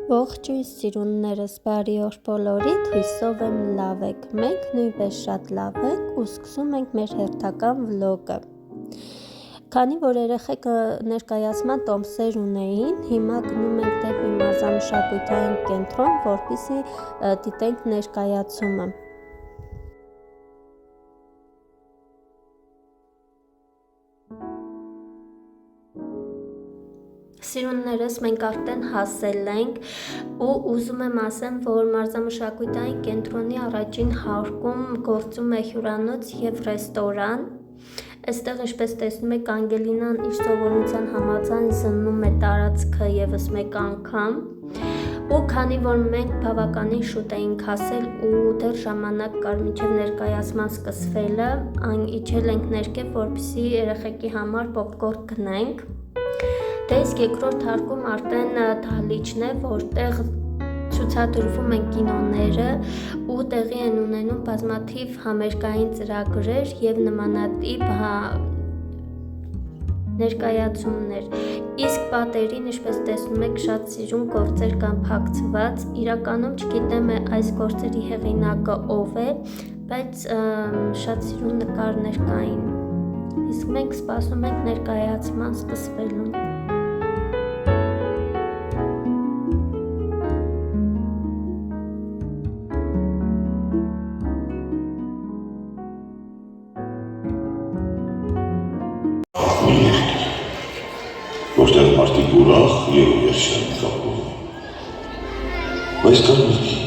Ողջույն սիրուններս, բարի օր բոլորիդ, հույսով եմ լավ եք, մենք նույնպես շատ լավ ենք ու սկսում ենք մեր հերթական վլոգը։ Քանի որ երեխեք ներկայացման տոմսեր ունեին, հիմա գնում ենք դեպի մարզամշակութային կենտրոն, որպեսզի դիտենք ներկայացումը։ Սիրուններս, մենք արդեն հասել ենք ու ուզում եմ ասեմ, որ մարզամշակութային կենտրոնի առաջին հարկում գործում է հյուրանոց և ռեստորան։ Այստեղ, ինչպես տեսնում եք, Անգելինան իր սովորության համաձայն զննում է տարածքը ևս մեկ անգամ։ Ու քանի որ մենք բավականին շուտ էինք հասել ու դեռ ժամանակ կար մինչև ներկայացման սկսվելը, իջել ենք ներքև, որպեսզի երեխեքի համար պոպկորն գնենք։ Դե իսկ երկրորդ հարկում արդեն դահլիճն է, որտեղ ցուցադրվում են կինոները ու տեղի են ունենում բազմաթիվ համերգային ծրագրեր և նմանատիպ ներկայացումներ։ Իսկ պատերին, ինչպես տեսնում եք, շատ սիրուն գործեր կան փակցված։ Իրականում չգիտեմ այս գործերի հեղինակը ով է, բայց շատ սիրուն նկարներ կային։ Իսկ մենք սպասում ենք ներկայացման սկսվելուն։ Որտեղ մարդիկ ուրախ և վերջ են կապվում։ Բայց կար մի կին,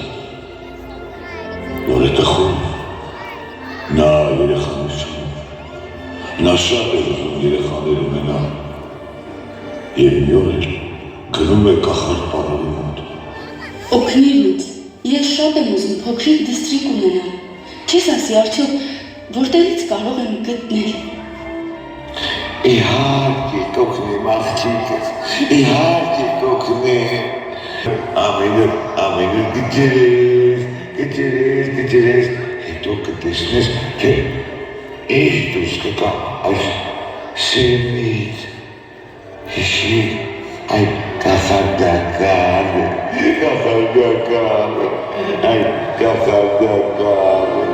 որ հետախում նա երեխաներ չունում, նա շատ էր ուզում երեխաներ ունենալ և մի օր էլ գնում է կախարդ պարավի մոտ։ Օգնիր ինձ, ես շատ եմ ուզում փոքրիկ դստրիկ ունենալ, չես ասի արդյոք որտեղից կարող եմ գտնել։ Իհարկե կօգնեմ աղջիկս, իհարկե կօգնեմ։ Ամենը գջերես, հետո կտեսնես, թե ինչ դուրս կգա այս սեմից։ Հիշիր, այդ կախարդականը, այդ կախարդականը։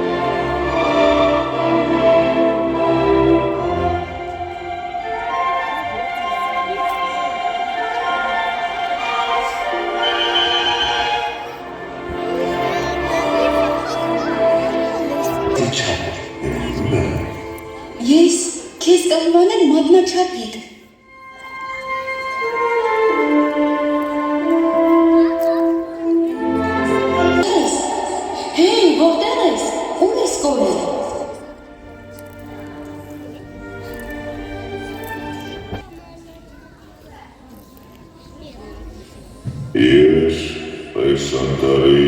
Ես քեզ կհանվանեմ մատնաչափիդ։ Հեյ, որտեղ ես, ում ես կորել։ Ես այս անտարի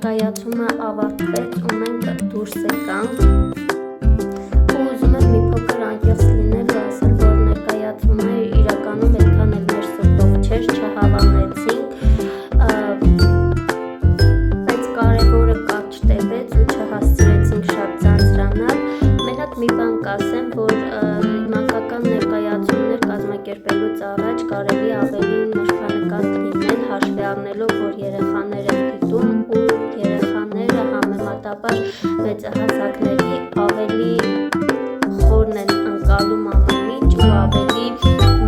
ներկայացումը ավարտվեց ու մենք դուրս եկանք ու ուզում եմ մի փոքր անկեղծ լինել ու ասել, որ ներկայացումը իրականում այդքան էլ մեր սրտով չէր, չհավանեցինք, բայց կարևորը կարճ տևեց ու չհասցրեցինք շատ ձանձրանալ։ Մենակ մի բան կասեմ, որ մանկական ներկայացումներ կազմակերպելուց առաջ կարելի ավելի նշանակած լինել, հաշվի առնելով, որ երեխաներ են դիտում ու երեխաները համեմատաբար մեծահասակների ավելի խորն են ընկալում ամեն ինչ ու ավելի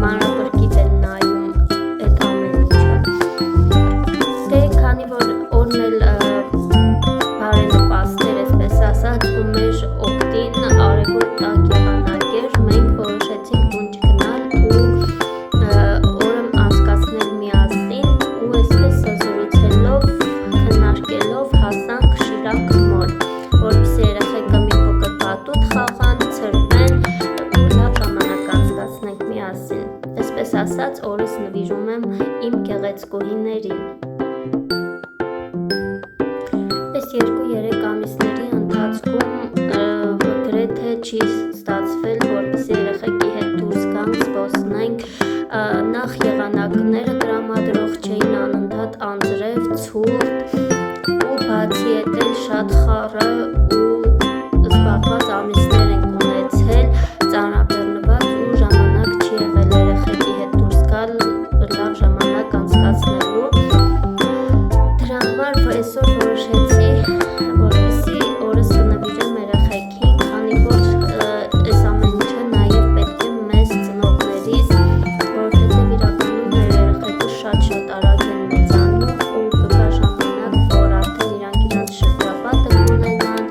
մանրակրկիտ են նայում այդ ամեն ինչը։ Դե քանի որ օրն էլ բարենպաստ էր, այսպես ասած, ու մեր օգտին արևոտ տաք եղանակ էր, մենք որոշեցինք տուն չգնալ ու օրը անցկացնել միասին ու այսպես զրուցելով, քննարկելով հասանք Շիրակ մոլ, որպեսզի երեխեքը մի փոքր պատուտ խաղան, ցրվեն ու լավ ժամանակ անցկացնենք միասին։ Այսպես ասած, օրս նվիրում եմ իմ գեղեցկուհիներին։ Այս 2-3 ամիսների ընթացքում գրեթե չի ստացվել, որպեսզի երեխեքի հետ դուրս գանք, զբոսնենք, նախ եղանակները տրամադրող չէին, անընդհատ անձրև, ցուրտ ու բացի այդ էլ շատ խառը ու զբաղված ամիսներ ենք ունեցել, ծանրաբեռնված ու ժամանակ չի եղել երեխեքի հետ դուրս գալ լավ ժամանակ անցկացնելու։ Դրա համար այսօր որոշեցի, որպեսզի օրս կնվիրեմ երեխեքին, քանի որ այս ամեն ինչը նաև պետք է մեզ ծնողներից, որովհետև իրականում մեր երեխեքը շատ արագ են մեծանում ու կգա ժամանակ, որ արդեն իրանք շրջապատը կունենան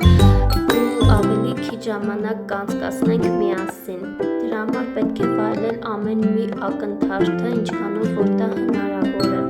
ու ավելի քիչ ժամանակ կանցկացնենք միասին։ Դրա համար պետք է վայելել ամեն մի ակնթարթը, ինչքանով որ դա հնարավոր է։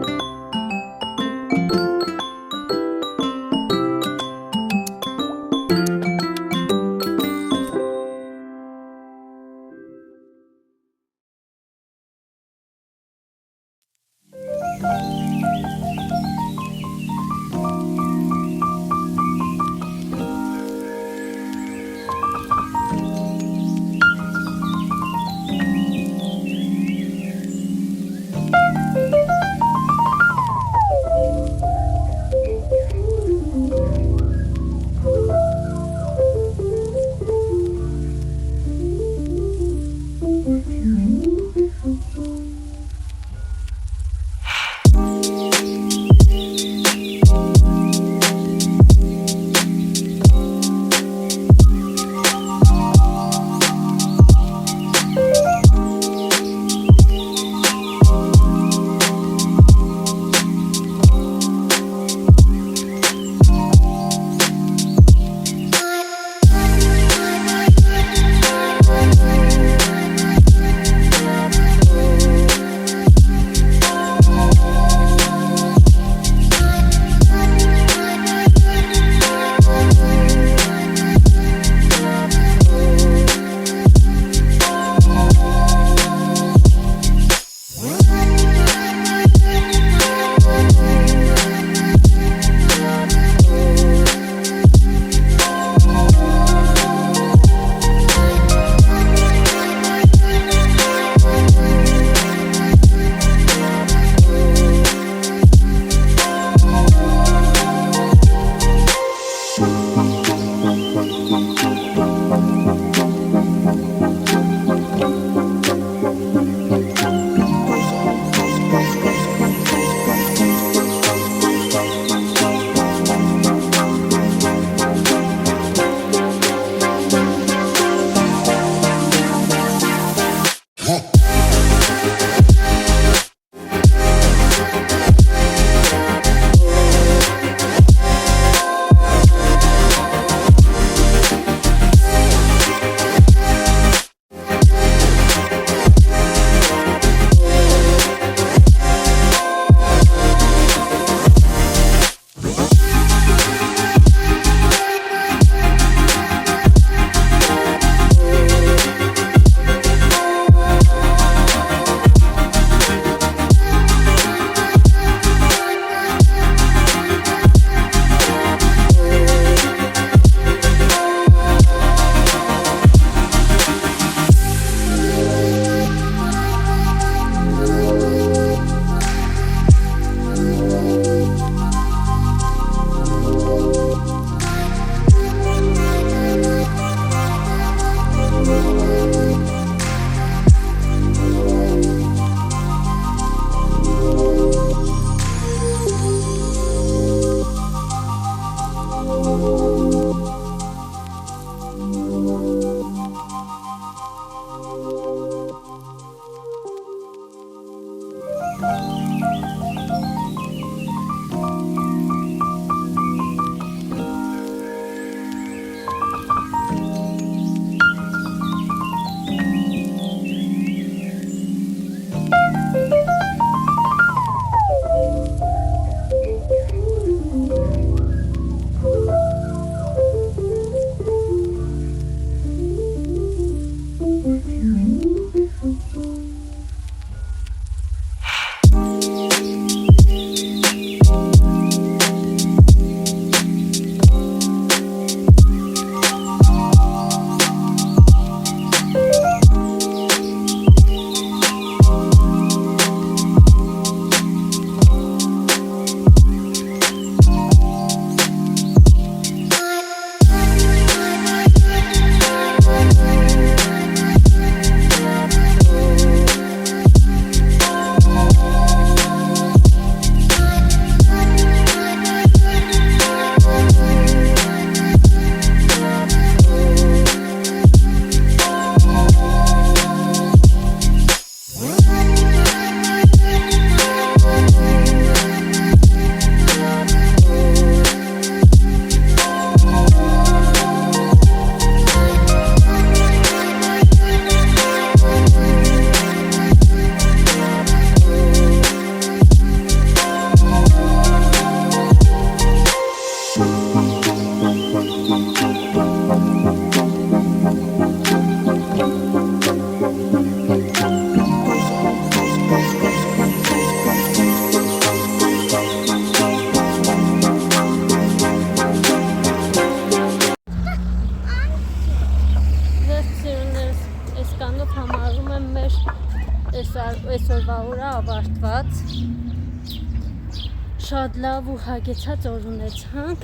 շատ լավ ու հագեցած օր ունեցանք։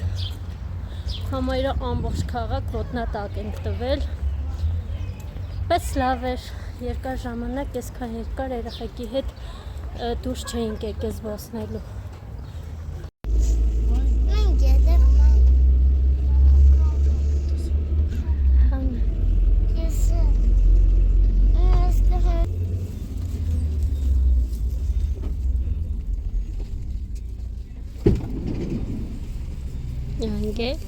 Համայրը ամբողջ քաղաք ոտնատակ ենք տվել։ Բայց լավ էր, երկար ժամանակ, այսքան երկար երեխեքի հետ դուրս չէինք եկել զբոսնելու։ Yange